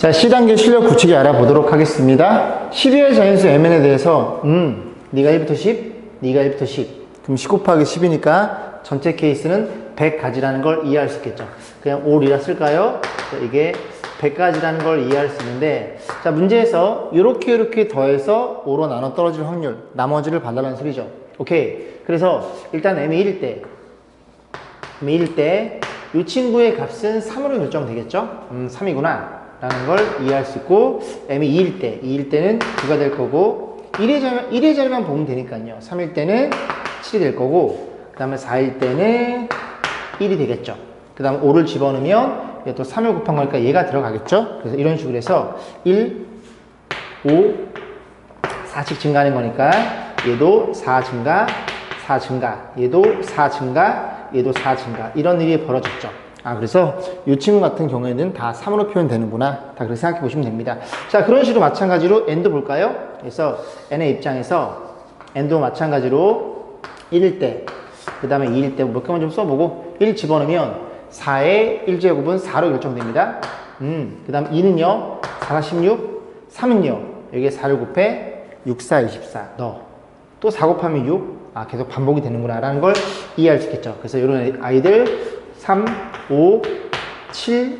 자, C단계 실력 굳히기 알아보도록 하겠습니다. 12의 자연수 mn에 대해서 네가 1부터 10, 네가 1부터 10. 그럼 10 곱하기 10이니까 전체 케이스는 100가지라는 걸 이해할 수 있겠죠. 그냥 올이라 쓸까요? 이게 100가지라는 걸 이해할 수 있는데, 자, 문제에서 이렇게 더해서 5로 나눠 떨어질 확률, 나머지를 받아라는 소리죠. 오케이. 그래서 일단 m이 1일 때 이 친구의 값은 3으로 결정되겠죠? 3이구나 라는 걸 이해할 수 있고, m이 2일 때는 9가 될 거고, 1의 자리만 보면 되니까요. 3일 때는 7이 될 거고, 그 다음에 4일 때는 1이 되겠죠. 그 다음에 5를 집어넣으면 또 3을 곱한 거니까 얘가 들어가겠죠. 그래서 이런 식으로 해서 1, 5, 4씩 증가하는 거니까 얘도 4 증가, 4 증가, 얘도 4 증가, 얘도 4 증가, 이런 일이 벌어졌죠. 그래서 이 친구 같은 경우에는 다 3으로 표현되는구나. 다 그렇게 생각해 보시면 됩니다. 자, 그런 식으로 마찬가지로 n도 볼까요? 그래서 n의 입장에서 n도 마찬가지로 1일 때, 그 다음에 2일 때 몇 개만 좀 써보고, 1 집어넣으면 4의 1제곱은 4로 결정됩니다. 그 다음 2는요, 4가 16, 3은요, 여기에 4를 곱해 6, 4, 24 넣어. 또 4 곱하면 6, 계속 반복이 되는구나 라는 걸 이해할 수 있겠죠. 그래서 이런 아이들 3, 5, 7,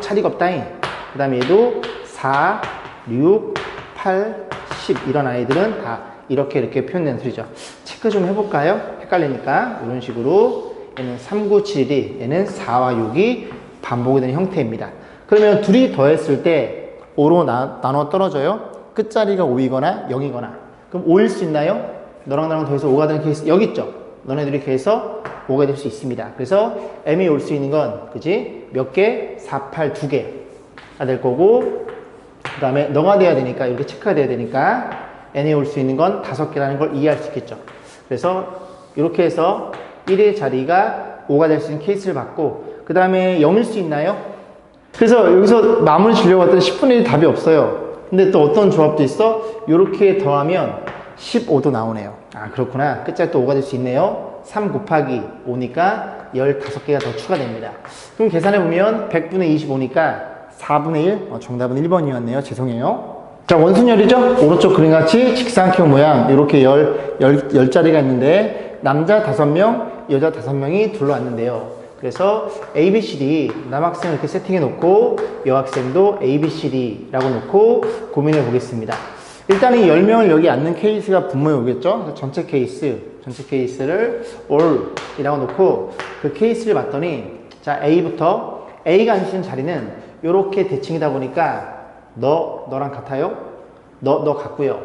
차리가 없다잉. 그 다음에 얘도 4, 6, 8, 10 이런 아이들은 다 이렇게 표현되는 소리죠. 체크 좀 해볼까요? 헷갈리니까 이런 식으로 얘는 3, 9, 7이, 얘는 4와 6이 반복이 되는 형태입니다. 그러면 둘이 더했을 때 5로 나눠 떨어져요. 끝자리가 5이거나 0이거나. 그럼 5일 수 있나요? 너랑 나랑 더해서 5가 되는 케이스 여기 있죠? 너네들이 더해서 5가 될 수 있습니다. 그래서 m이 올 수 있는 건, 그지? 몇 개? 4, 8, 2개가 될 거고, 그 다음에 너가 돼야 되니까, 이렇게 체크가 돼야 되니까, n이 올 수 있는 건 5개라는 걸 이해할 수 있겠죠. 그래서 이렇게 해서 1의 자리가 5가 될 수 있는 케이스를 받고, 그 다음에 0일 수 있나요? 그래서 여기서 마무리 지려고 했더니 10분의 1 답이 없어요. 근데 또 어떤 조합도 있어? 이렇게 더하면 15도 나오네요. 그렇구나. 끝자리 또 5가 될 수 있네요. 3 곱하기 5니까 15개가 더 추가됩니다. 그럼 계산해보면 100분의 25니까 4분의 1, 정답은 1번이었네요. 죄송해요. 자, 원순열이죠? 오른쪽 그림같이 직사각형 모양, 이렇게 10자리가 있는데, 남자 5명, 여자 5명이 둘러앉는데요. 그래서 A, B, C, D, 남학생 이렇게 세팅해 놓고, 여학생도 A, B, C, D라고 놓고 고민해 보겠습니다. 일단 이 10명을 여기 앉는 케이스가 분명히 오겠죠? 전체 케이스를 all이라고 놓고 그 케이스를 봤더니, 자, A부터, A가 앉을 수 있는 자리는 이렇게 대칭이다 보니까 너랑 같아요? 너 같고요.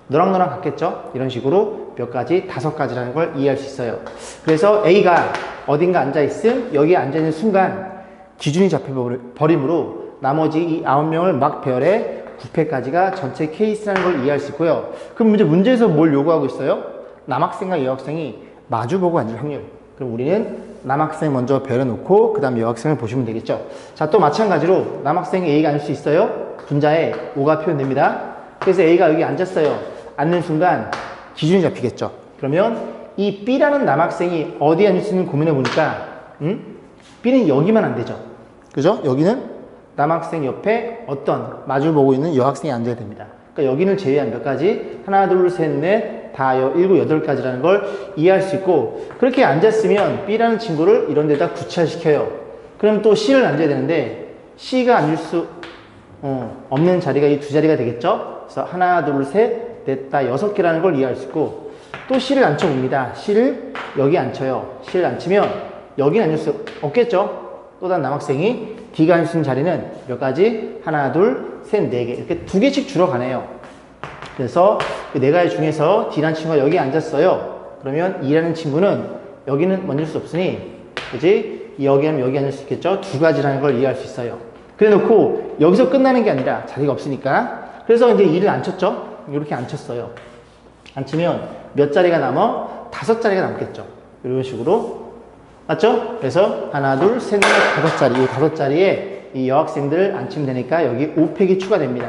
너랑 같겠죠? 이런 식으로 몇 가지, 5가지라는 걸 이해할 수 있어요. 그래서 A가 어딘가 앉아있음, 여기에 앉아있는 순간 기준이 잡혀버림으로 나머지 이 9명을 막 배열해 9패까지가 전체 케이스라는 걸 이해할 수 있고요. 그럼 문제에서 뭘 요구하고 있어요? 남학생과 여학생이 마주보고 앉을 확률. 그럼 우리는 남학생 먼저 배려놓고 그 다음 여학생을 보시면 되겠죠. 자, 또 마찬가지로 남학생 A가 앉을 수 있어요. 분자에 5가 표현됩니다. 그래서 A가 여기 앉았어요. 앉는 순간 기준이 잡히겠죠. 그러면 이 B라는 남학생이 어디에 앉을 수 있는 고민해 보니까 B는 여기만 안 되죠. 그죠? 여기는 남학생 옆에 어떤 마주보고 있는 여학생이 앉아야 됩니다. 그러니까 여기를 제외한 몇 가지, 하나, 둘, 셋, 넷, 다 7, 8가지라는 걸 이해할 수 있고, 그렇게 앉았으면 B라는 친구를 이런 데다 구차시켜요. 그럼 또 C를 앉아야 되는데, C가 앉을 수 없는 자리가 이 2자리가 되겠죠? 그래서 하나, 둘, 셋, 넷, 다 6개라는 걸 이해할 수 있고, 또 C를 앉혀봅니다. C를 여기 앉혀요. C를 앉히면 여기는 앉을 수 없겠죠? 또 다른 남학생이 D가 앉을 수 있는 자리는 몇 가지? 하나, 둘, 셋, 4개. 이렇게 2개씩 줄어가네요. 그래서 그 4가지 중에서 D라는 친구가 여기 앉았어요. 그러면 E라는 친구는 여기는 앉을 수 없으니, 그지? 여기 하면 여기 앉을 수 있겠죠? 2가지라는 걸 이해할 수 있어요. 그래 놓고 여기서 끝나는 게 아니라 자리가 없으니까. 그래서 이제 E를 앉혔죠? 이렇게 앉혔어요. 앉히면 몇 자리가 남아? 5자리가 남겠죠. 이런 식으로. 맞죠? 그래서 하나, 둘, 셋, 넷, 5자리. 이 5자리에 이 여학생들을 앉히면 되니까 여기 5팩이 추가됩니다.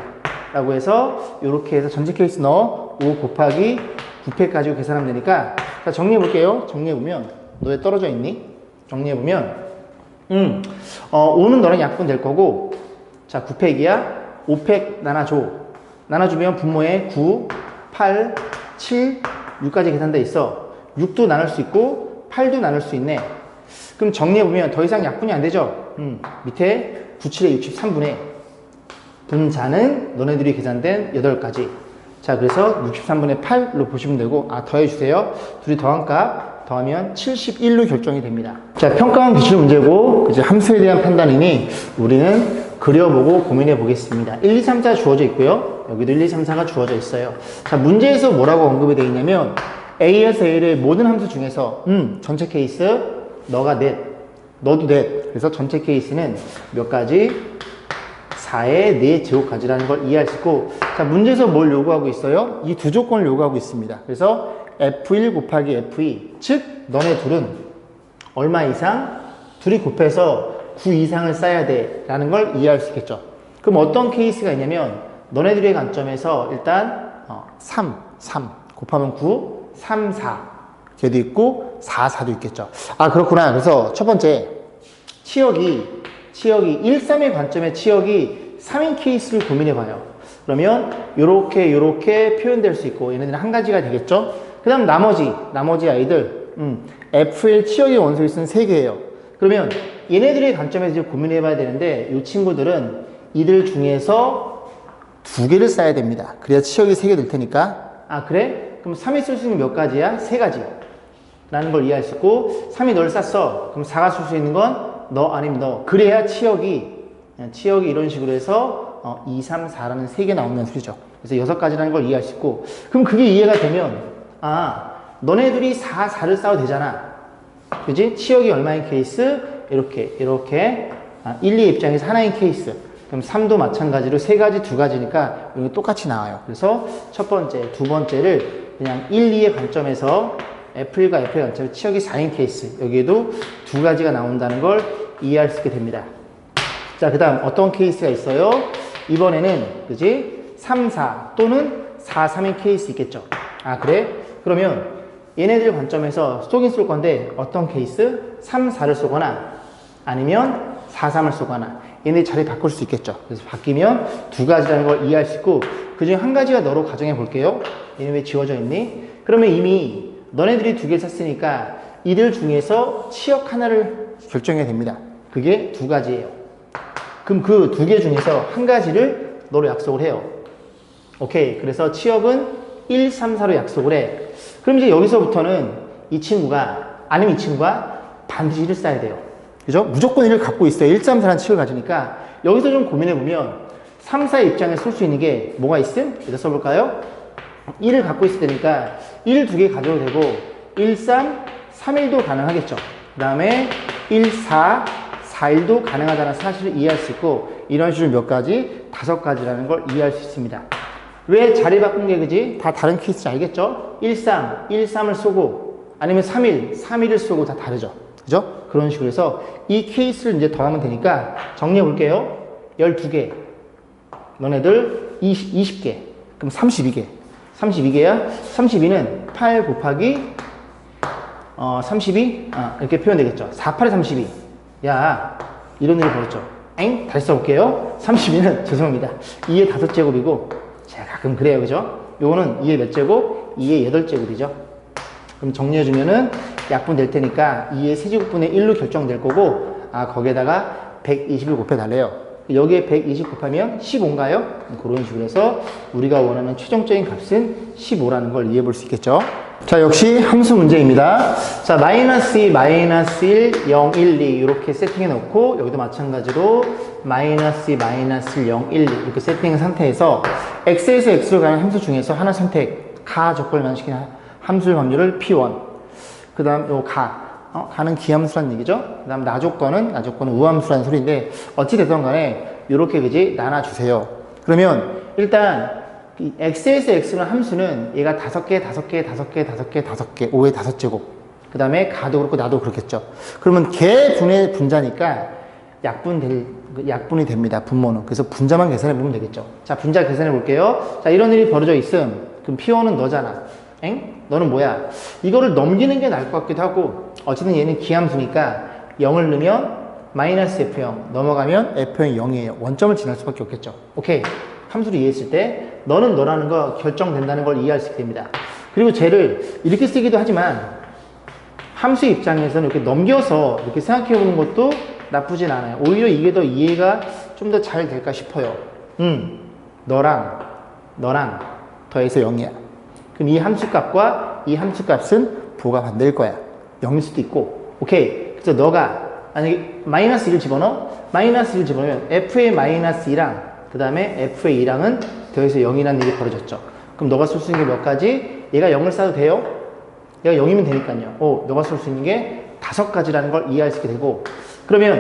라고 해서 이렇게 해서 전체 케이스 넣어 5 곱하기 9팩 가지고 계산하면 되니까, 자, 정리해 볼게요. 정리해 보면 너에 떨어져 있니? 정리해 보면 5는 너랑 약분 될 거고, 자, 9팩이야. 5팩 나눠줘. 나눠주면 분모에 9, 8, 7, 6까지 계산돼 있어. 6도 나눌 수 있고 8도 나눌 수 있네. 그럼 정리해보면 더 이상 약분이 안 되죠? 밑에 9, 7에 63분의 분자는 너네들이 계산된 8가지. 자, 그래서 63분의 8로 보시면 되고, 더해주세요. 둘이 더한 값 더하면 71로 결정이 됩니다. 자, 평가원 기출 문제고, 이제 함수에 대한 판단이니 우리는 그려보고 고민해 보겠습니다. 1, 2, 3, 4 주어져 있고요. 여기도 1, 2, 3, 4가 주어져 있어요. 자, 문제에서 뭐라고 언급이 되어 있냐면, A에서 A의 모든 함수 중에서, 전체 케이스, 너가 넷, 너도 넷. 그래서 전체 케이스는 몇 가지? 4의 4제곱까지라는 걸 이해할 수 있고, 자, 문제에서 뭘 요구하고 있어요? 이 두 조건을 요구하고 있습니다. 그래서 F1 곱하기 F2, 즉 너네 둘은 얼마 이상? 둘이 곱해서 9 이상을 쌓아야 돼 라는 걸 이해할 수 있겠죠. 그럼 어떤 케이스가 있냐면 너네들의 관점에서 일단 3 곱하면 9, 3, 4 걔도 있고 4, 4도 있겠죠. 그렇구나. 그래서 첫 번째 치역이 1, 3의 관점의 치역이 3인 케이스를 고민해봐요. 그러면 요렇게 표현될 수 있고 얘네들은 한 가지가 되겠죠. 그 다음 나머지 아이들 FL 치역의 원소일수는 3개예요. 그러면 얘네들의 관점에서 이제 고민해봐야 되는데 이 친구들은 이들 중에서 2개를 쌓아야 됩니다. 그래야 치역이 3개 될 테니까. 그래? 그럼 3이 쓸 수 있는 몇 가지야? 3가지 라는 걸 이해할 수 있고 3이 널 쌌어. 그럼 4가 쓸 수 있는 건 너 아니면 너. 그래야 치역이 이런 식으로 해서 2, 3, 4라는 3개 나오는 수죠. 그래서 6가지라는 걸 이해할 수 있고, 그럼 그게 이해가 되면 너네들이 4, 4를 싸워도 되잖아. 그지? 치역이 얼마인 케이스? 이렇게 1, 2 입장에서 하나인 케이스. 그럼 3도 마찬가지로 3가지, 2가지니까 여기 똑같이 나와요. 그래서 첫 번째, 두 번째를 그냥 1, 2의 관점에서 F1과 F의 관점에서 치역이 4인 케이스. 여기에도 2가지가 나온다는 걸 이해할 수 있게 됩니다. 자, 그 다음 어떤 케이스가 있어요? 이번에는 그지? 3, 4 또는 4, 3인 케이스 있겠죠. 그래? 그러면 얘네들 관점에서 쏘긴 쏠 건데 어떤 케이스? 3, 4를 쏘거나 아니면 4, 3을 쏘거나 얘네 자리 바꿀 수 있겠죠. 그래서 바뀌면 2가지라는 걸 이해할 수 있고 그중에 한 가지가 너로 가정해 볼게요. 얘는 왜 지워져 있니? 그러면 이미 너네들이 2개를 샀으니까 이들 중에서 치역 하나를 결정해야 됩니다. 그게 2가지예요. 그럼 그 2개 중에서 한 가지를 너로 약속을 해요. 오케이. 그래서 치역은 1, 3, 4로 약속을 해. 그럼 이제 여기서부터는 이 친구가 반드시 1을 쌓아야 돼요. 그죠? 무조건 1을 갖고 있어요. 1, 3, 4라는 치역을 가지니까 여기서 좀 고민해보면 3, 4의 입장에 쓸 수 있는 게 뭐가 있음? 여기다 써볼까요? 1을 갖고 있을 테니까 1을 2개 가져도 되고 1, 3, 3, 1도 가능하겠죠. 그 다음에 1, 4, 4, 1도 가능하다는 사실을 이해할 수 있고 이런 식으로 몇 가지? 5가지라는 걸 이해할 수 있습니다. 왜 자리 바꾼 게 그지? 다 다른 케이스인지 알겠죠? 1, 3, 1, 3을 쏘고 아니면 3, 1, 3, 1을 쏘고 다 다르죠. 그죠? 그런 식으로 해서 이 케이스를 이제 더하면 되니까 정리해 볼게요. 12개. 너네들 20개. 그럼 32개. 32개야? 32는 8 곱하기 32? 이렇게 표현되겠죠. 4, 8에 32. 야, 이런 일이 벌었죠. 다시 써볼게요. 32는 죄송합니다. 2의 5제곱이고 제가 가끔 그래요. 그죠? 요거는 2의 몇 제곱? 2의 8제곱이죠. 그럼 정리해주면은 약분 될 테니까 2의 세제곱분의 1로 결정될 거고 거기에다가 120을 곱해달래요. 여기에 120 곱하면 15인가요? 그런 식으로 해서 우리가 원하는 최종적인 값은 15라는 걸 이해해 볼 수 있겠죠. 자, 역시 함수 문제입니다. 자, 마이너스 2, 마이너스 1, 0, 1, 2 이렇게 세팅해 놓고 여기도 마찬가지로 마이너스 2, 마이너스 1, 0, 1, 2 이렇게 세팅한 상태에서 x에서 x로 가는 함수 중에서 하나 선택, 가 적걸 만시키는 함수의 확률을 p1 그 다음 요 가는 기함수란 얘기죠. 그 다음 나조건은 우함수라는 소리인데 어찌됐든 간에 요렇게 그지 나눠주세요. 그러면 일단 이 x에서 x는 함수는 얘가 5개, 5개, 5개, 5개, 5개, 5의 5제곱. 그 다음에 가도 그렇고 나도 그렇겠죠. 그러면 개분의 분자니까 약분이 됩니다. 분모는. 그래서 분자만 계산해 보면 되겠죠. 자, 분자 계산해 볼게요. 자, 이런 일이 벌어져 있음. 그럼 P1은 너잖아. 너는 뭐야? 이거를 넘기는 게 나을 것 같기도 하고 어쨌든 얘는 기함수니까 0을 넣으면 마이너스 F0 넘어가면 F0이 0이에요. 원점을 지날 수밖에 없겠죠. 오케이. 함수를 이해했을 때 너는 너라는 거 결정된다는 걸 이해할 수 있게 됩니다. 그리고 쟤를 이렇게 쓰기도 하지만 함수 입장에서는 이렇게 넘겨서 이렇게 생각해 보는 것도 나쁘진 않아요. 오히려 이게 더 이해가 좀 더 잘 될까 싶어요. 너랑 더해서 0이야. 그럼 이 함수값과 이 함수값은 부호가 반대일 거야. 0일 수도 있고. 오케이. 그래서 너가 만약에 마이너스 1을 집어넣어? 마이너스 1을 집어넣으면 f의 마이너스 2랑 그 다음에 f의 2랑은 더해서 0이라는 일이 벌어졌죠. 그럼 너가 쓸 수 있는 게 몇 가지? 얘가 0을 써도 돼요? 얘가 0이면 되니까요. 너가 쓸 수 있는 게 5가지라는 걸 이해할 수 있게 되고, 그러면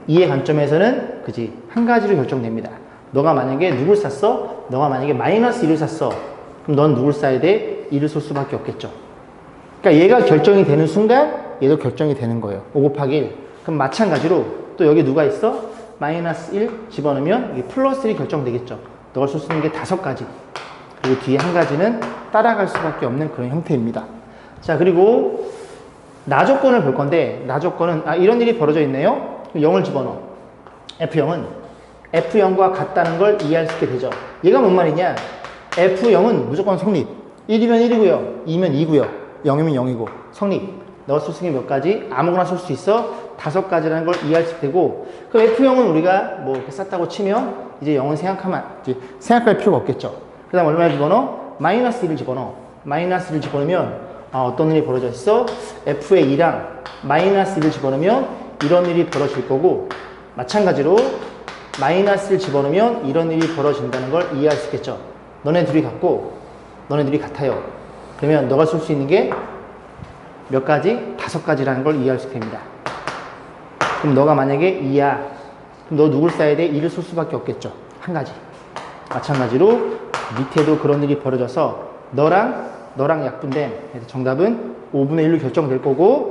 이해 관점에서는 그지 한 가지로 결정됩니다. 너가 만약에 누굴 샀어? 너가 만약에 마이너스 1을 샀어. 그럼 넌 누굴 사야 돼? 1을 쏠 수밖에 없겠죠. 그러니까 얘가 결정이 되는 순간 얘도 결정이 되는 거예요. 5 곱하기 1. 그럼 마찬가지로 또 여기 누가 있어? 마이너스 1 집어넣으면 이게 플러스 1이 결정되겠죠. 너가 쓸 수 있는 게 5가지. 그리고 뒤에 한 가지는 따라갈 수밖에 없는 그런 형태입니다. 자, 그리고 나 조건을 볼 건데, 나 조건은 이런 일이 벌어져 있네요. 0을 집어넣어. F0은 F0과 같다는 걸 이해할 수 있게 되죠. 얘가 뭔 말이냐? F0은 무조건 성립. 1이면 1이고요. 2면 2고요. 0이면 0이고. 성립. 너가 쓸 수 있는 게 몇 가지? 아무거나 쓸 수 있어. 5가지라는 걸 이해할 수 있게 되고, 그럼 F0은 우리가 뭐 이렇게 썼다고 치면 이제 0은 생각할 필요가 없겠죠. 그 다음 얼마나 집어넣어? 마이너스 1을 집어넣어. 마이너스 1을 집어넣으면 어떤 일이 벌어져 있어? F의 2랑 마이너스 1을 집어넣으면 이런 일이 벌어질 거고, 마찬가지로 마이너스 1을 집어넣으면 이런 일이 벌어진다는 걸 이해할 수 있겠죠. 너네 둘이 같고 너네 둘이 같아요. 그러면 너가 쓸 수 있는 게 몇 가지? 5가지라는 걸 이해할 수 있게 됩니다. 그럼 너가 만약에 2야. 그럼 너 누굴 써야 돼? 2를 쓸 수밖에 없겠죠. 한 가지. 마찬가지로 밑에도 그런 일이 벌어져서 너랑 약분된, 그래서 정답은 5분의 1로 결정될 거고,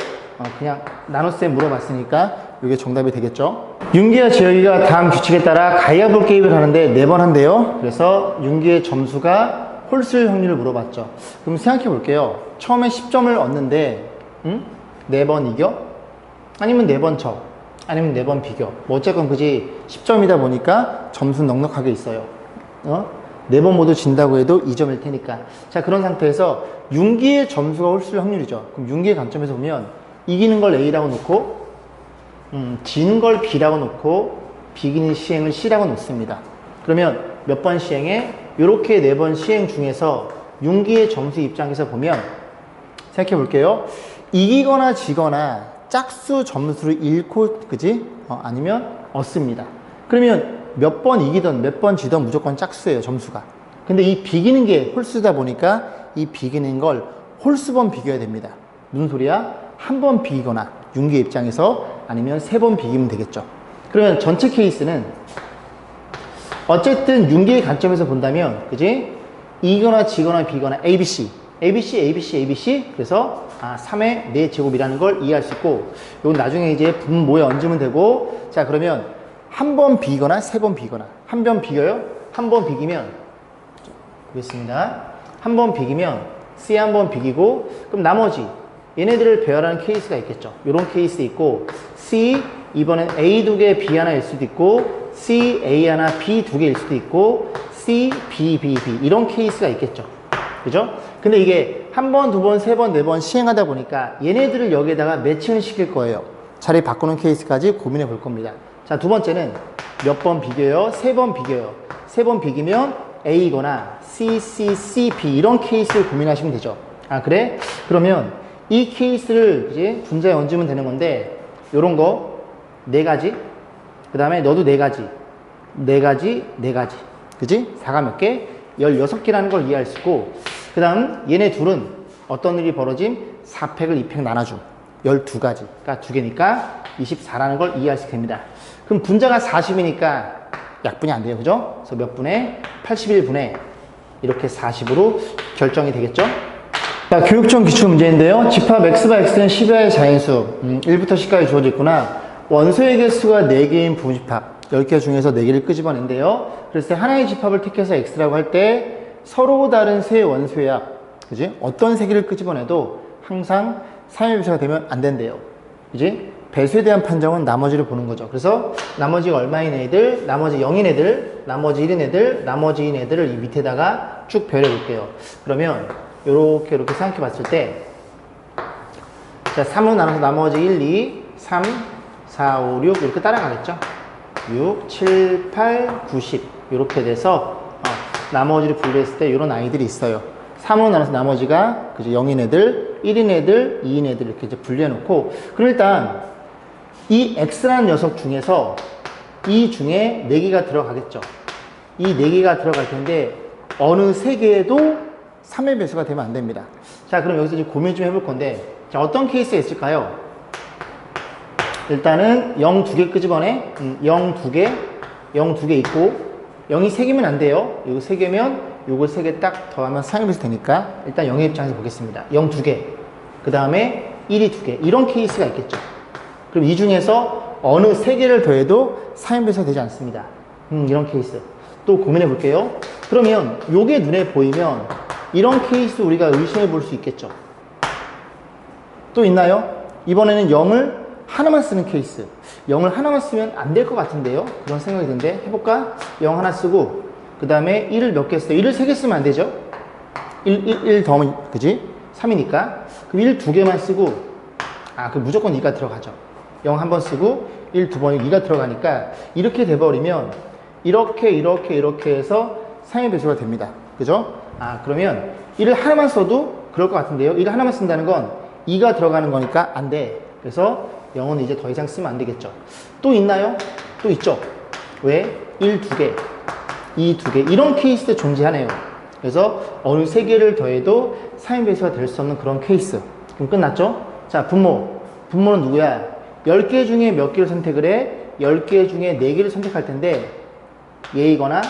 그냥 나눗셈 물어봤으니까 이게 정답이 되겠죠. 윤기와 지혁이가 다음 규칙에 따라 가위바위보 게임을 하는데 4번 한대요. 그래서 윤기의 점수가 홀수일 확률을 물어봤죠. 그럼 생각해 볼게요. 처음에 10점을 얻는데 4번 이겨? 아니면 4번 져? 아니면 4번 비겨? 뭐 어쨌건 그지 10점이다 보니까 점수는 넉넉하게 있어요. 4번 모두 진다고 해도 2점일 테니까. 자, 그런 상태에서 윤기의 점수가 홀수일 확률이죠. 그럼 윤기의 관점에서 보면 이기는 걸 A라고 놓고 지는 걸 B라고 놓고 비기는 시행을 C라고 놓습니다. 그러면 몇 번 시행해? 이렇게 4번 시행 중에서 윤기의 점수 입장에서 보면 생각해 볼게요. 이기거나 지거나 짝수 점수를 잃고 그지? 아니면 얻습니다. 그러면 몇 번 이기든 몇 번 지든 무조건 짝수예요, 점수가. 근데 이 비기는 게 홀수다 보니까 이 비기는 걸 홀수번 비겨야 됩니다. 무슨 소리야? 한 번 비기거나 윤기 입장에서 아니면 3번 비기면 되겠죠. 그러면 전체 케이스는 어쨌든 윤기의 관점에서 본다면 그지? 이기거나 지거나 비거나 ABC 그래서 3의 4제곱이라는 걸 이해할 수 있고, 이건 나중에 이제 분모에 얹으면 되고. 자, 그러면 한 번 비거나 3번 비거나. 한 번 비겨요? 한 번 비기면 보겠습니다. 한 번 비기면 C 한 번 비기고, 그럼 나머지 얘네들을 배열하는 케이스가 있겠죠. 이런 케이스 있고, C 이번엔 A 2개 B 하나일 수도 있고, C A 하나 B 2개일 수도 있고, C B B B 이런 케이스가 있겠죠. 그죠? 근데 이게 한 번, 2번, 3번, 4번 시행하다 보니까 얘네들을 여기에다가 매칭을 시킬 거예요. 자리 바꾸는 케이스까지 고민해 볼 겁니다. 자, 두 번째는 몇 번 비겨요? 3번 비겨요. 3번 비기면 A거나 C, C, C, B 이런 케이스를 고민하시면 되죠. 그래? 그러면 이 케이스를 이제 분자에 얹으면 되는 건데, 요런 거 4가지, 그 다음에 너도 4가지, 4가지, 4가지. 그지? 4가 몇 개? 16개라는 걸 이해할 수 있고, 그 다음 얘네 둘은 어떤 일이 벌어짐? 4팩을 2팩 나눠줌. 12가지. 그러니까 2개니까 24라는 걸 이해할 수 있게 됩니다. 그럼 분자가 40이니까 약분이 안 돼요. 그죠? 그래서 몇 분의? 81분의 이렇게 40으로 결정이 되겠죠? 자, 교육청 기출 문제인데요. 집합 x바 x는 10여의 자연수 1부터 10까지 주어져 있구나. 원소의 개수가 4개인 부집합 10개 중에서 4개를 끄집어낸대요. 그래서 하나의 집합을 택해서 x라고 할 때 서로 다른 세 원소의 합, 그지? 어떤 세 개를 끄집어내도 항상 3의 비례가 되면 안 된대요. 그지? 배수에 대한 판정은 나머지를 보는 거죠. 그래서 나머지가 얼마인 애들, 나머지 0인 애들, 나머지 1인 애들, 나머지인 애들을 이 밑에다가 쭉 배열해 볼게요. 그러면 이렇게 생각해 봤을 때 자, 3으로 나눠서 나머지 1, 2, 3, 4, 5, 6 이렇게 따라가겠죠. 6, 7, 8, 9, 10 이렇게 돼서 나머지를 분류했을 때 이런 아이들이 있어요. 3으로 나눠서 나머지가 그죠 0인 애들, 1인 애들, 2인 애들 이렇게 이제 분류해 놓고 그럼 일단 이 X라는 녀석 중에서 이 중에 4개가 들어가겠죠. 이 4개가 들어갈 텐데 어느 3개에도 3의 배수가 되면 안 됩니다. 자, 그럼 여기서 이제 고민 좀 해볼 건데 자, 어떤 케이스가 있을까요? 일단은 0 2개 끄집어내 0 2개 0 2개 있고 0이 3개면 안 돼요. 이거 3개면 요거 3개 딱 더하면 3의 배수 되니까 일단 0의 입장에서 보겠습니다. 0 2개 그 다음에 1이 2개 이런 케이스가 있겠죠. 그럼 이 중에서 어느 3개를 더해도 3의 배수가 되지 않습니다. 이런 케이스 또 고민해 볼게요. 그러면 요게 눈에 보이면 이런 케이스 우리가 의심해 볼 수 있겠죠. 또 있나요? 이번에는 0을 하나만 쓰는 케이스 0을 하나만 쓰면 안 될 것 같은데요. 그런 생각이 드는데 해볼까? 0 하나 쓰고 그 다음에 1을 몇 개 써요? 1을 3개 쓰면 안 되죠. 1 더하면 그지? 3이니까 그럼 1 2개만 쓰고 그 무조건 2가 들어가죠. 0 한 번 쓰고 1 두 번이 2가 들어가니까 이렇게 돼버리면 이렇게 해서 3의 배수가 됩니다. 그죠? 그러면 1을 하나만 써도 그럴 것 같은데요. 1을 하나만 쓴다는 건 2가 들어가는 거니까 안 돼. 그래서 0은 이제 더 이상 쓰면 안 되겠죠. 또 있나요? 또 있죠. 왜? 1 2개, 2 2개 이런 케이스도 존재하네요. 그래서 어느 3개를 더해도 3의 배수가 될 수 없는 그런 케이스. 그럼 끝났죠? 자, 분모는 누구야? 10개 중에 몇 개를 선택을 해? 10개 중에 4개를 선택할 텐데 얘이거나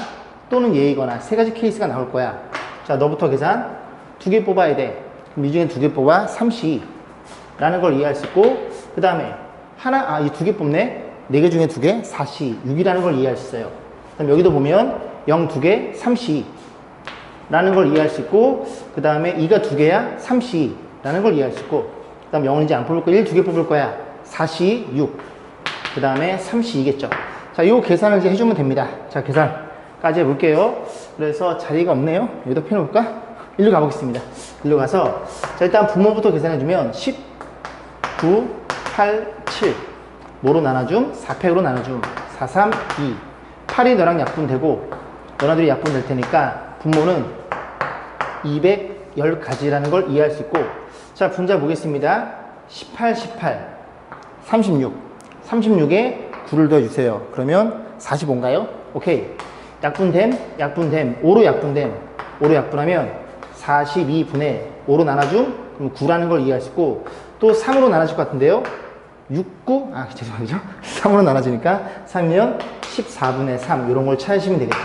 또는 얘이거나 3가지 케이스가 나올 거야. 자, 너부터 계산 2개 뽑아야 돼. 그럼 이 중에 2개 뽑아 3시 라는 걸 이해할 수 있고 그 다음에 이 2개 뽑네. 4개 중에 2개 4시 6이라는 걸 이해할 수 있어요. 그럼 여기도 보면 0 2개 3시 라는 걸 이해할 수 있고 그 다음에 2가 2개야 3시 라는 걸 이해할 수 있고 그 다음 0은 이제 안 뽑을 거야. 1 2개 뽑을 거야. 4시 6 그 다음에 3시이겠죠. 자, 이 계산을 이제 해주면 됩니다. 자, 계산까지 해볼게요. 그래서 자리가 없네요. 여기다 펴놓을까? 일로 가보겠습니다. 일로 가서 자, 일단 분모부터 계산해주면 10, 9, 8, 7 뭐로 나눠줌? 4팩으로 나눠줌 4, 3, 2 8이 너랑 약분되고 너네들이 약분될 테니까 분모는 210가지라는 걸 이해할 수 있고 자, 분자 보겠습니다. 18, 18 36 36에 9를 더해주세요. 그러면 45인가요? 오케이. 약분됨 5로 약분하면 42분의 5로 나눠줌 그럼 9라는 걸 이해할 수 있고 또 3으로 나눠질 것 같은데요. 6, 9 죄송하죠. 3으로 나눠지니까 3이면 14분의 3 이런 걸 찾으시면 되겠죠.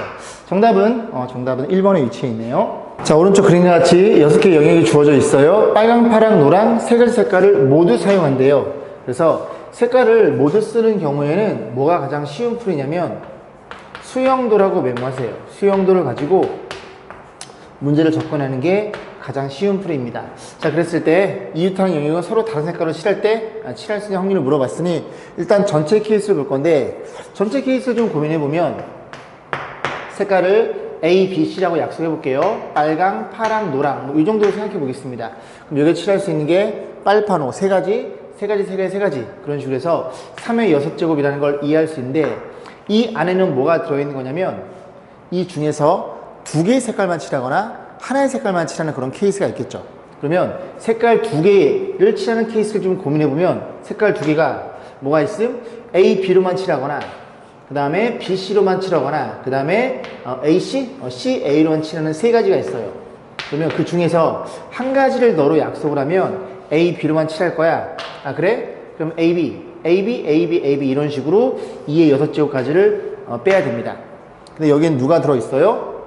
정답은 1번에 위치해 있네요. 자, 오른쪽 그림과 같이 6개의 영역이 주어져 있어요. 빨강, 파랑, 노랑 3가지 색깔을 모두 사용한대요. 그래서 색깔을 모두 쓰는 경우에는 뭐가 가장 쉬운 풀이냐면 수영도라고 메모하세요. 수영도를 가지고 문제를 접근하는 게 가장 쉬운 풀이입니다. 자, 그랬을 때 이유타랑 영역은 서로 다른 색깔로 칠할 때 칠할 수 있는 확률을 물어봤으니 일단 전체 케이스를 볼 건데 전체 케이스를 좀 고민해보면 색깔을 A, B, C라고 약속해 볼게요. 빨강, 파랑, 노랑 이 정도로 생각해 보겠습니다. 그럼 여기 칠할 수 있는 게 빨파노 3가지 그런 식으로 해서 3의 6제곱이라는 걸 이해할 수 있는데 이 안에는 뭐가 들어있는 거냐면 이 중에서 2개의 색깔만 칠하거나 하나의 색깔만 칠하는 그런 케이스가 있겠죠. 그러면 색깔 2개를 칠하는 케이스를 좀 고민해보면 색깔 2개가 뭐가 있음? A, B로만 칠하거나 그 다음에 B, C로만 칠하거나 그 다음에 A, C, C, A로만 칠하는 3가지가 있어요. 그러면 그 중에서 한 가지를 너로 약속을 하면 A, B로만 칠할 거야. 그래? 그럼 A, B, A, B, A, B, A, B 이런 식으로 2의 6제곱까지를 빼야 됩니다. 근데 여기엔 누가 들어있어요?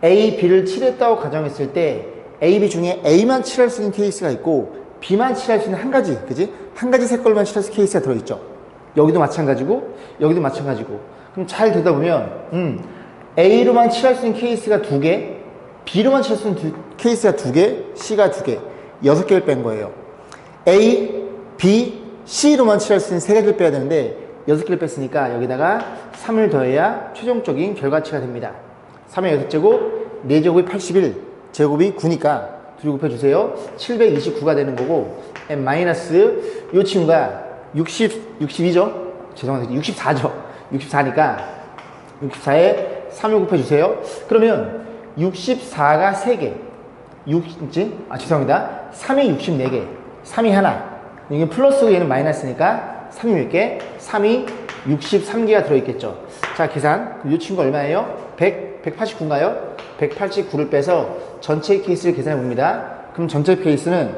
A, B를 칠했다고 가정했을 때 A, B 중에 A만 칠할 수 있는 케이스가 있고 B만 칠할 수 있는 한 가지, 그지? 한 가지 색깔만 칠할 수 있는 케이스가 들어있죠. 여기도 마찬가지고 여기도 마찬가지고 그럼 잘 되다 보면 A로만 칠할 수 있는 케이스가 2개 B로만 칠할 수 있는 케이스가 2개 C가 2개 6개를 뺀 거예요. A, B, C로만 칠할 수 있는 3개를 빼야 되는데 6개를 뺐으니까 여기다가 3을 더해야 최종적인 결과치가 됩니다. 3의 6제곱, 4제곱이 81, 제곱이 9니까 2 곱해주세요. 729가 되는 거고 n 마이너스 요 친구가 62죠? 죄송합니다. 64죠. 64니까 64에 3을 곱해주세요. 그러면 64가 3개, 죄송합니다. 3이 64개, 3이 하나. 이게 플러스고 얘는 마이너스니까 3이 몇 개? 3이 63개가 들어있겠죠. 자, 계산. 이 친구 얼마예요? 189인가요? 189를 빼서 전체 케이스를 계산해 봅니다. 그럼 전체 케이스는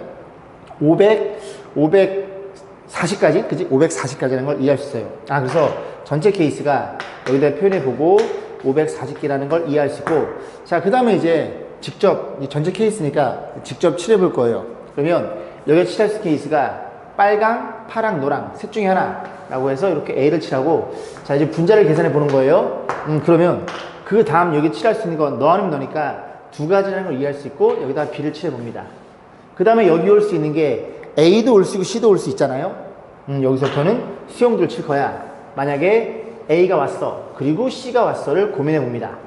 540까지? 그지? 540까지라는 걸 이해할 수 있어요. 아, 그래서 전체 케이스가 여기다 표현해 보고 540개라는 걸 이해할 수 있고, 자, 그 다음에 이제 직접, 전체 케이스니까 직접 칠해 볼 거예요. 그러면 여기 칠할 수 케이스가 빨강, 파랑, 노랑 셋 중에 하나라고 해서 이렇게 A를 칠하고, 자, 이제 분자를 계산해 보는 거예요. 그러면 그 다음 여기 칠할 수 있는 건 너 아니면 너니까 두 가지라는 걸 이해할 수 있고, 여기다 B를 칠해 봅니다. 그 다음에 여기 올 수 있는 게 A도 올 수 있고 C도 올 수 있잖아요. 여기서부터는 수용도를 칠 거야. 만약에 A가 왔어, 그리고 C가 왔어를 고민해 봅니다.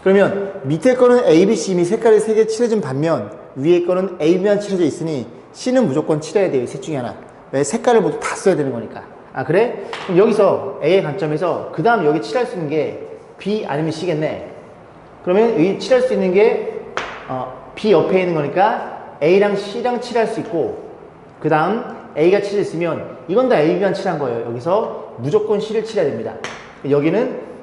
그러면 밑에 거는 A, B, C 이미 색깔이 3개 칠해진 반면 위에 거는 A, B만 칠해져 있으니 C는 무조건 칠해야 돼요. 셋 중에 하나. 왜? 색깔을 모두 다 써야 되는 거니까. 아, 그래? 그럼 여기서 A의 관점에서 그 다음 여기 칠할 수 있는 게 B 아니면 C겠네. 그러면 여기 칠할 수 있는 게 B 옆에 있는 거니까 A랑 C랑 칠할 수 있고, 그 다음 A가 칠했으면 이건 다 A, B만 칠한 거예요. 여기서 무조건 C를 칠해야 됩니다. 여기는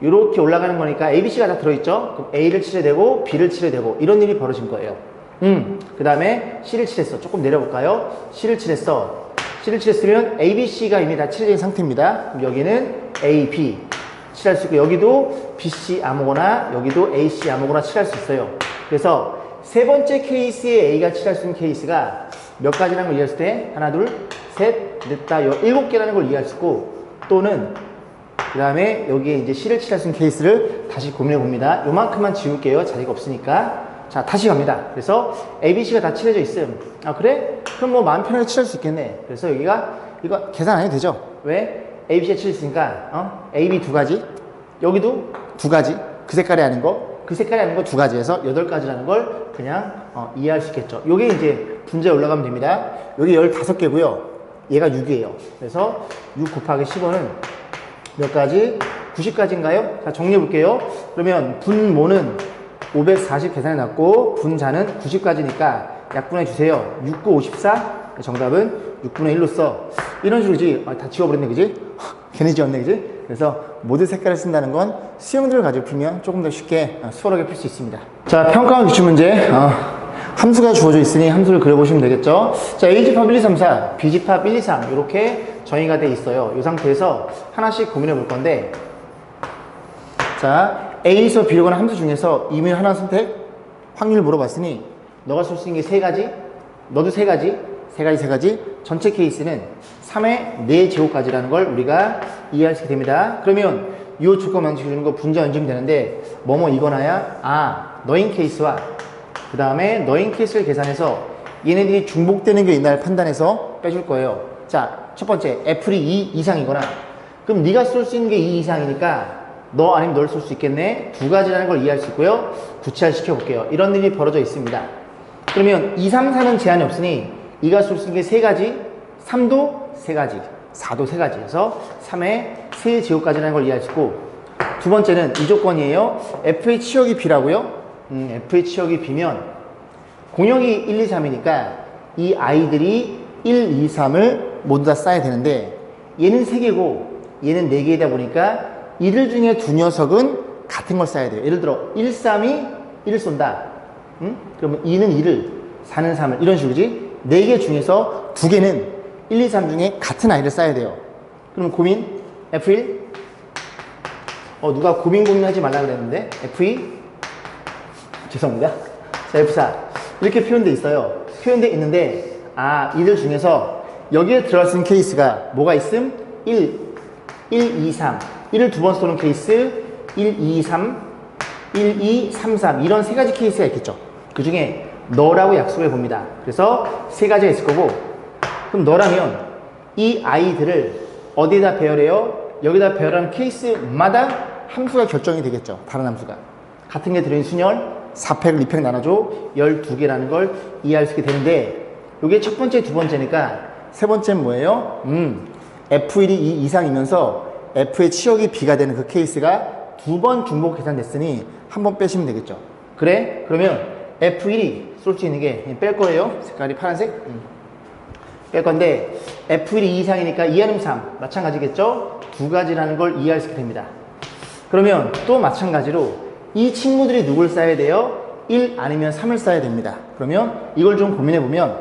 이렇게 올라가는 거니까 A, B, C가 다 들어있죠? 그럼 A를 칠해야 되고 B를 칠해야 되고 이런 일이 벌어진 거예요. 그 다음에 C를 칠했어. 조금 내려볼까요? C를 칠했어. C를 칠했으면 A, B, C가 이미 다 칠해진 상태입니다. 그럼 여기는 A, B 칠할 수 있고, 여기도 B, C 아무거나, 여기도 A, C 아무거나 칠할 수 있어요. 그래서 세 번째 케이스에 A가 칠할 수 있는 케이스가 몇 가지라는 걸 이해했을 때 하나, 둘, 셋, 넷, 다 7개라는 걸 이해할 수 있고, 또는 그 다음에 여기에 이제 C를 칠할 수 있는 케이스를 다시 고민해 봅니다. 요만큼만 지울게요. 자리가 없으니까. 자, 다시 갑니다. 그래서 A, B, C가 다 칠해져 있음. 아, 그래? 그럼 뭐 마음 편하게 칠할 수 있겠네. 그래서 여기가 이거 계산 안 해도 되죠? 왜? A, B, C가 칠했으니까 A, B 두 가지, 여기도 두 가지, 그 색깔이 아닌 거, 그 색깔이 아닌 거 두 가지에서 8가지라는 걸 그냥 이해할 수 있겠죠. 요게 이제 분자에 올라가면 됩니다. 여기 15개고요. 얘가 6이에요. 그래서 6 곱하기 15는 몇 가지? 90가지인가요? 자, 정리해 볼게요. 그러면 분모는 540 계산해 놨고, 분자는 90가지니까 약분해 주세요. 6, 9, 54. 정답은 6분의 1로 써. 이런 식으로지. 다 지워버렸네, 그지? 괜히 지웠네, 그지? 그래서 모든 색깔을 쓴다는 건 수형들을 가지고 풀면 조금 더 쉽게 수월하게 풀 수 있습니다. 자, 평가원 기출문제. 함수가 주어져 있으니 함수를 그려보시면 되겠죠. 자, A집합 1, 2, 3, 4, B집합 1, 2, 3 이렇게 정의가 돼 있어요. 이 상태에서 하나씩 고민해 볼 건데, 자, A에서 B로 가는 함수 중에서 이면 하나 선택, 확률 물어봤으니 너가 쓸 수 있는 게 3가지, 너도 3가지, 3가지, 전체 케이스는 3의 4제곱까지라는 걸 우리가 이해할 수 있게 됩니다. 그러면 이 조건 방식 주는 거 분자 얹으면 되는데, 뭐뭐 이거나야, 너인 케이스와 그 다음에 너인 케이스를 계산해서 얘네들이 중복되는 게 있나를 판단해서 빼줄 거예요. 자, 첫 번째, 애플이 2 이상이거나, 그럼 네가 쏠 수 있는 게 2 이상이니까 너 아니면 널 쏠 수 있겠네. 두 가지라는 걸 이해할 수 있고요. 구체화시켜 볼게요. 이런 일이 벌어져 있습니다. 그러면 2, 3, 4는 제한이 없으니 2가 쏠 수 있는 게 3가지, 3도 3가지, 4도 3가지 해서 3의 3제곱까지라는 걸 이해할 수 있고, 두 번째는 이 조건이에요. F의 치역이 B라고요? F의 치역이 B면 공역이 1, 2, 3이니까 이 아이들이 1, 2, 3을 모두 다 쌓아야 되는데, 얘는 3개고 얘는 4개이다 보니까 이들 중에 두 녀석은 같은 걸 쌓아야 돼요. 예를 들어 1, 3이 1을 쏜다. 그러면 2는 2를, 4는 3을, 이런 식으로지. 4개 중에서 2개는 1, 2, 3 중에 같은 아이를 쌓아야 돼요. 그럼 고민 F1. 누가 고민하지 말라 그랬는데 F2. 죄송합니다. 자, F4 이렇게 표현돼 있어요. 표현돼 있는데, 이들 중에서 여기에 들어갈 수 있는 케이스가 뭐가 있음? 1, 2, 3 1을 두 번 쏘는 케이스, 1, 2, 3 1, 2, 3, 3 이런 3가지 케이스가 있겠죠. 그 중에 너라고 약속해 봅니다. 그래서 3가지가 있을 거고, 그럼 너라면 이 i들을 어디에다 배열해요? 여기다 배열하는 케이스마다 함수가 결정이 되겠죠. 다른 함수가. 같은 게 들어있는 순열, 4팩을 2팩 나눠줘 12개라는 걸 이해할 수 있게 되는데, 이게 첫 번째, 두 번째니까 세 번째는 뭐예요? F1이 2 이상이면서 F의 치역이 B가 되는 그 케이스가 두 번 중복 계산됐으니 한 번 빼시면 되겠죠. 그래? 그러면 F1이 쏠 수 있는 게 뺄 거예요. 색깔이 파란색. 뺄 건데 F1이 2 이상이니까 2 아니면 3. 마찬가지겠죠? 두 가지라는 걸 이해할 수 있게 됩니다. 그러면 또 마찬가지로 이 친구들이 누굴 쌓아야 돼요? 1 아니면 3을 쌓아야 됩니다. 그러면 이걸 좀 고민해 보면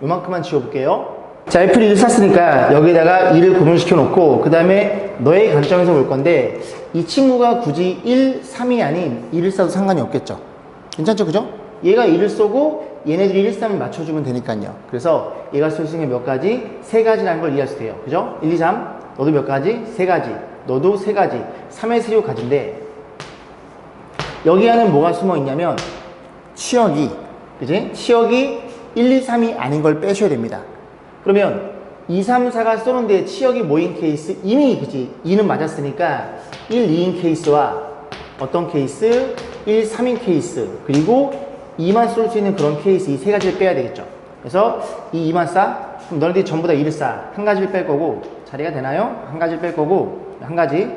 요만큼만 지워볼게요. 자, F를 1 샀으니까 여기다가 2를 고정시켜 놓고 그 다음에 너의 관점에서 볼 건데 이 친구가 굳이 1, 3이 아닌 2를 써도 상관이 없겠죠. 괜찮죠? 그죠? 얘가 2를 쏘고 얘네들이 1, 3을 맞춰주면 되니까요. 그래서 얘가 쏠 수 있는 게 몇 가지? 세 가지라는 걸 이해할 수 돼요. 그죠? 1, 2, 3 너도 몇 가지? 세 가지. 너도 세 가지. 3의 세로 가지인데 여기 안에 뭐가 숨어 있냐면 치역이, 그지? 치역이 1, 2, 3이 아닌 걸 빼셔야 됩니다. 그러면 2, 3, 4가 쏘는데 치역이 모인 케이스 이미, 그지? 2는 맞았으니까 1, 2인 케이스와 어떤 케이스? 1, 3인 케이스 그리고 2만 쏠 수 있는 그런 케이스 이 세 가지를 빼야 되겠죠. 그래서 이 2만 싸? 그럼 너네들이 전부 다 2를 싸. 한 가지를 뺄 거고 자리가 되나요? 한 가지를 뺄 거고 한 가지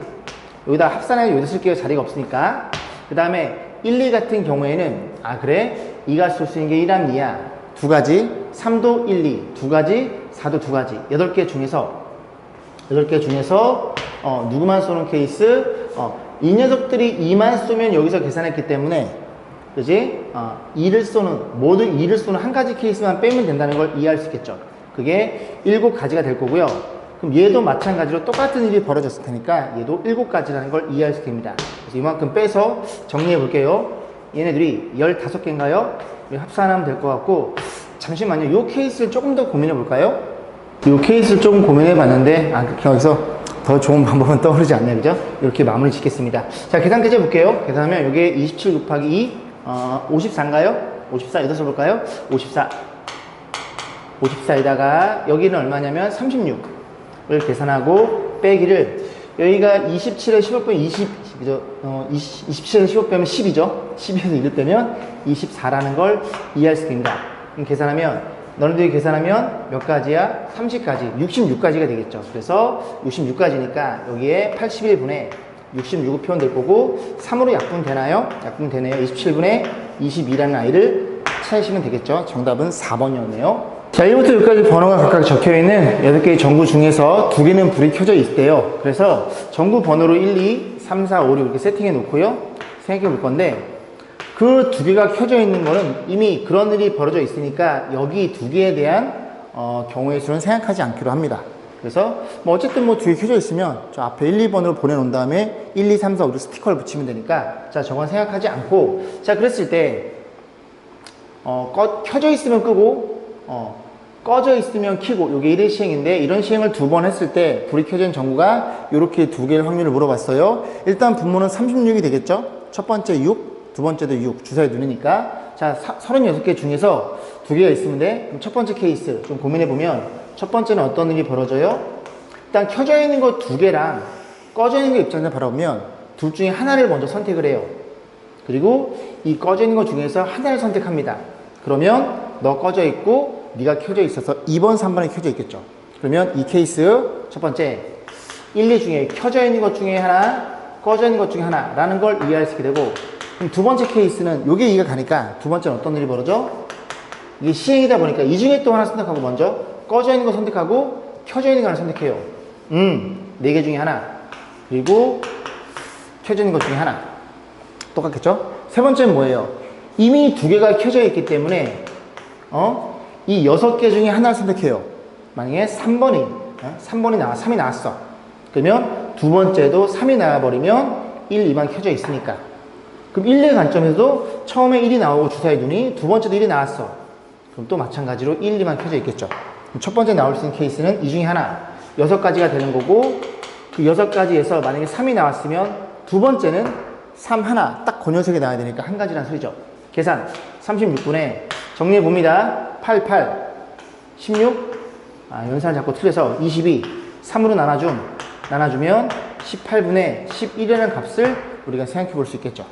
여기다 합산해서 여기다 쓸게요. 자리가 없으니까. 그 다음에 1, 2 같은 경우에는 아 그래? 2가 쏠 수 있는 게 1함 2야. 두 가지 3도 1, 2 두 가지 4도 두 가지 8개 중에서 누구만 쏘는 케이스 이 녀석들이 2만 쏘면 여기서 계산했기 때문에 그지? 2를 쏘는 모두 2를 쏘는 한 가지 케이스만 빼면 된다는 걸 이해할 수 있겠죠. 그게 7가지가 될 거고요. 그럼 얘도 마찬가지로 똑같은 일이 벌어졌을 테니까 얘도 7가지라는 걸 이해할 수 됩니다. 그래서 이만큼 빼서 정리해 볼게요. 얘네들이 15개인가요? 합산하면 될 것 같고 잠시만요. 요 케이스를 조금 더 고민해 볼까요? 요 케이스를 조금 고민해 봤는데 여기서 더 좋은 방법은 떠오르지 않네요. 그죠? 이렇게 마무리 짓겠습니다. 자, 계산까지 해볼게요. 계산하면 이게 27 곱하기 2 54인가요? 54 여기다 써볼까요? 54에다가 여기는 얼마냐면 36을 계산하고 빼기를 여기가 27에 15 빼면 27에서 15 빼면 10이죠. 10에서 1을 빼면 24라는 걸 이해할 수 있습니다. 그럼 계산하면 너네들이 계산하면 몇 가지야? 30가지, 66가지가 되겠죠. 그래서 66가지니까 여기에 81분의 66을 표현될 거고 3으로 약분되나요? 약분되네요. 27분의 22라는 아이를 찾으시면 되겠죠. 정답은 4번이었네요. 자, 1부터 6까지 번호가 각각 적혀있는 8개의 전구 중에서 2개는 불이 켜져 있대요. 그래서 전구 번호로 1, 2, 3, 4, 5, 6 이렇게 세팅해 놓고요. 생각해 볼 건데 그 2개가 켜져 있는 거는 이미 그런 일이 벌어져 있으니까 여기 2개에 대한 경우의 수는 생각하지 않기로 합니다. 그래서 뭐 어쨌든 뭐 2개 켜져 있으면 저 앞에 1, 2번으로 보내놓은 다음에 1, 2, 3, 4, 5로 스티커를 붙이면 되니까 자 저건 생각하지 않고 자 그랬을 때 켜져 있으면 끄고 꺼져 있으면 켜고 요게 1의 시행인데 이런 시행을 2번 했을 때 불이 켜진 전구가 이렇게 2개의 확률을 물어봤어요. 일단 분모는 36이 되겠죠. 첫 번째 6, 두 번째도 6 주사위 눈이니까 자 36개 중에서 2개가 있으면 돼. 그럼 첫 번째 케이스 좀 고민해보면 첫 번째는 어떤 일이 벌어져요? 일단 켜져 있는 거 2개랑 꺼져 있는 거 입장에서 바라보면 둘 중에 하나를 먼저 선택을 해요. 그리고 이 꺼져 있는 거 중에서 하나를 선택합니다. 그러면 너 꺼져 있고 네가 켜져 있어서 2번, 3번에 켜져 있겠죠. 그러면 이 케이스 첫 번째 1, 2 중에 켜져 있는 것 중에 하나, 꺼져 있는 것 중에 하나라는 걸 이해할 수 있게 되고 그럼 두 번째 케이스는 요게 이해가 가니까 두 번째는 어떤 일이 벌어져? 이게 시행이다 보니까 이 중에 또 하나 선택하고 먼저 꺼져 있는 거 선택하고 켜져 있는 거 하나 선택해요. 4개 중에 하나 그리고 켜져 있는 것 중에 하나 똑같겠죠? 세 번째는 뭐예요? 이미 2개가 켜져 있기 때문에 이 6개 중에 하나를 선택해요. 만약에 3번이 3이 나왔어. 그러면 두 번째도 3이 나와버리면 1, 2만 켜져 있으니까. 그럼 1, 2의 관점에서도 처음에 1이 나오고 주사위 눈이 두 번째도 1이 나왔어. 그럼 또 마찬가지로 1, 2만 켜져 있겠죠. 그럼 첫 번째 나올 수 있는 케이스는 이 중에 하나. 6가지가 되는 거고 그 6가지에서 만약에 3이 나왔으면 두 번째는 3 하나 딱 그 녀석이 나와야 되니까 한 가지란 소리죠. 계산 36분에 정리해 봅니다. 8, 8, 16, 연산을 자꾸 틀려서 20이 3으로 나눠주면 18분의 11이라는 값을 우리가 생각해 볼 수 있겠죠.